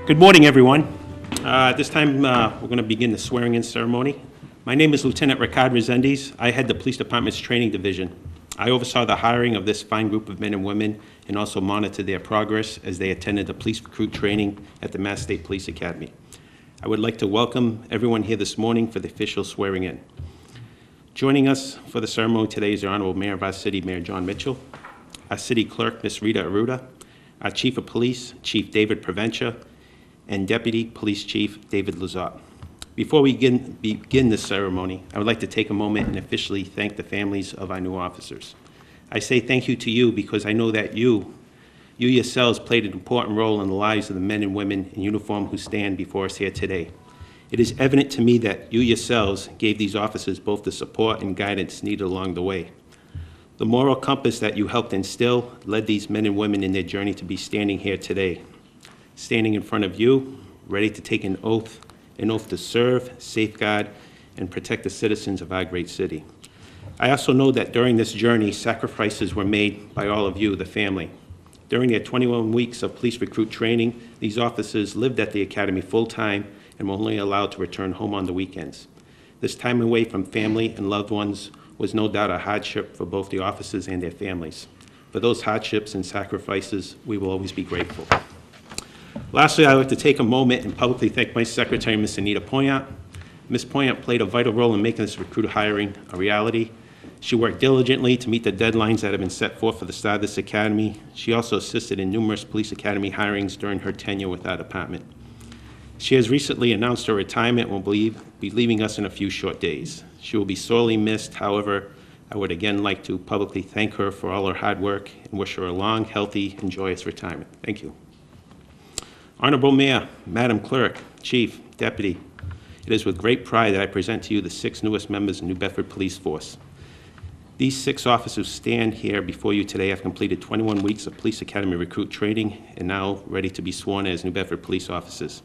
Good morning, everyone. At this time, we're going to begin the swearing-in ceremony. My name is Lieutenant Ricard Rezendes. I head the Police Department's training division. I oversaw the hiring of this fine group of men and women and also monitored their progress as they attended the police recruit training at the Mass State Police Academy. I would like to welcome everyone here this morning for the official swearing-in. Joining us for the ceremony today is the Honorable Mayor of our city, Mayor Jon Mitchell, our City Clerk, Ms. Rita Arruda, our Chief of Police, Chief David Provencha, and Deputy Police Chief David Lazat. Before we begin this ceremony, I would like to take a moment and officially thank the families of our new officers. I say thank you to you because I know that you yourselves played an important role in the lives of the men and women in uniform who stand before us here today. It is evident to me that you yourselves gave these officers both the support and guidance needed along the way. The moral compass that you helped instill led these men and women in their journey to be standing here today, standing in front of you, ready to take an oath to serve, safeguard, and protect the citizens of our great city. I also know that during this journey, sacrifices were made by all of you, the family. During their 21 weeks of police recruit training, these officers lived at the academy full-time and were only allowed to return home on the weekends. This time away from family and loved ones was no doubt a hardship for both the officers and their families. For those hardships and sacrifices, we will always be grateful. Lastly, I'd like to take a moment and publicly thank my secretary, Ms. Anita Poyant. Ms. Poyant played a vital role in making this recruit hiring a reality. She worked diligently to meet the deadlines that have been set forth for the start of this academy. She also assisted in numerous police academy hirings during her tenure with our department. She has recently announced her retirement and will be leaving us in a few short days. She will be sorely missed. However, I would again like to publicly thank her for all her hard work and wish her a long, healthy, and joyous retirement. Thank you. Honorable Mayor, Madam Clerk, Chief, Deputy, it is with great pride that I present to you the 6 newest members of the New Bedford Police Force. These 6 officers stand here before you today have completed 21 weeks of Police Academy recruit training and now ready to be sworn as New Bedford police officers.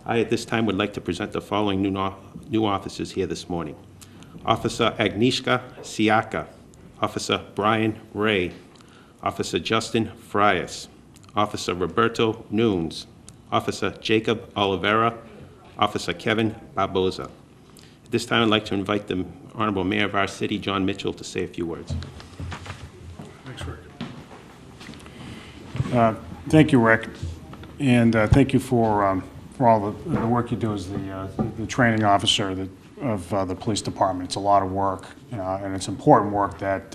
I, at this time, would like to present the following new officers here this morning. Officer Agnieszka Siaka, Officer Brian Ray, Officer Justin Frias, Officer Roberto Nunes, Officer Jacob Oliveira, Officer Kevin Barboza. At this time, I'd like to invite the Honorable Mayor of our city, Jon Mitchell, to say a few words. Thanks, Rick. Thank you, Rick, and thank you for all the work you do as the training officer of the police department. It's a lot of work, and it's important work that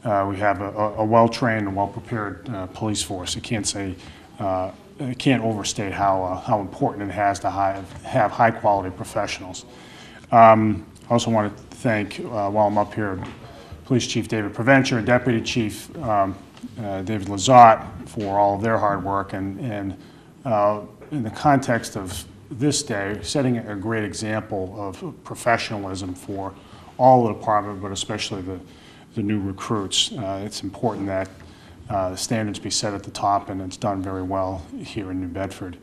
we have a well-trained and well-prepared police force. I can't overstate how important it has to have high-quality professionals. I also want to thank, while I'm up here, Police Chief David Provencha and Deputy Chief David Lazat for all of their hard work, and in the context of this day, setting a great example of professionalism for all the department, but especially the new recruits. It's important that the standards be set at the top, and it's done very well here in New Bedford.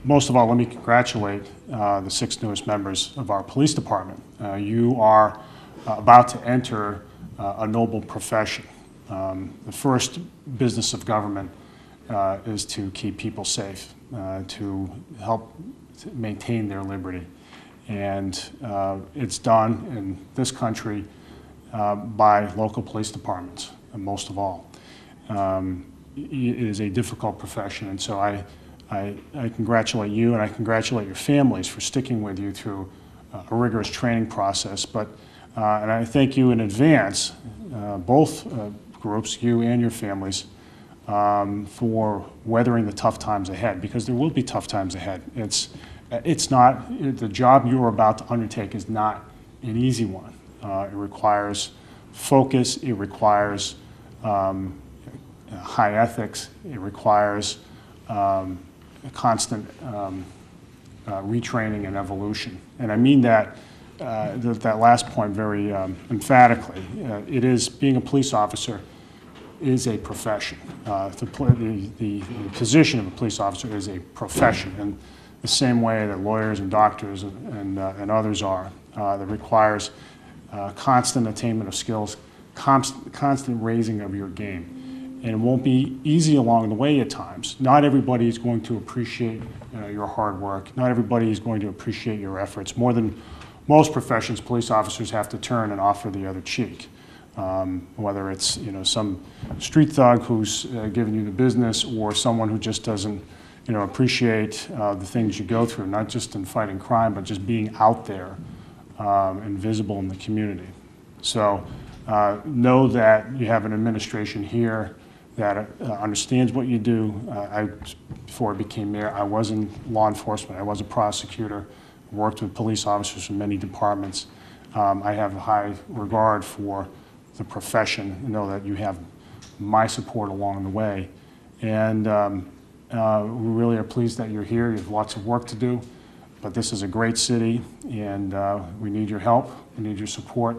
Most of all, let me congratulate the 6 newest members of our police department. You are about to enter a noble profession. The first business of government is to keep people safe, to help maintain their liberty. And it's done in this country by local police departments, most of all. It is a difficult profession, and so I congratulate you, and I congratulate your families for sticking with you through a rigorous training process. And I thank you in advance, both groups, you and your families, for weathering the tough times ahead, because there will be tough times ahead. It's not, the job you are about to undertake is not an easy one. It requires focus, it requires high ethics, it requires constant retraining and evolution. And I mean that last point very emphatically. Being a police officer is a profession. The position of a police officer is a profession, in the same way that lawyers and doctors and others are. That requires constant attainment of skills, constant raising of your game. and it won't be easy along the way at times. Not everybody is going to appreciate your hard work. Not everybody is going to appreciate your efforts. More than most professions, police officers have to turn and offer the other cheek. Whether it's some street thug who's giving you the business, or someone who just doesn't appreciate the things you go through, not just in fighting crime, but just being out there and visible in the community. So know that you have an administration here that understands what you do. Before I became mayor, I was in law enforcement. I was a prosecutor, worked with police officers from many departments. I have a high regard for the profession. I know that you have my support along the way. And we really are pleased that you're here. You have lots of work to do, but this is a great city, and we need your help, we need your support,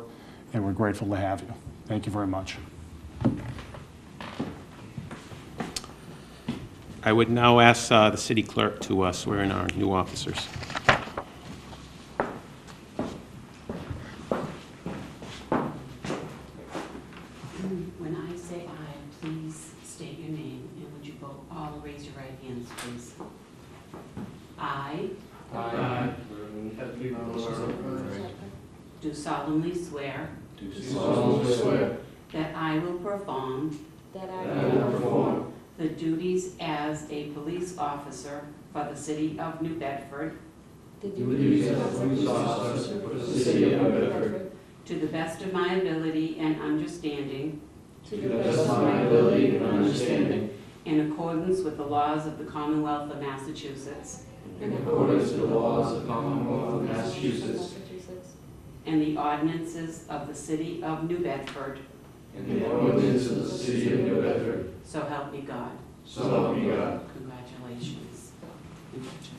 and we're grateful to have you. Thank you very much. I would now ask the city clerk to swear in our new officers. When I say aye, please state your name, and would you both all raise your right hands, please? I do solemnly swear that I will perform the duties as a police officer for the city of New Bedford to the best of my ability and understanding, in accordance with the laws of the Commonwealth of Massachusetts and the ordinances of the city of New Bedford. So help me God. Congratulations. Congratulations.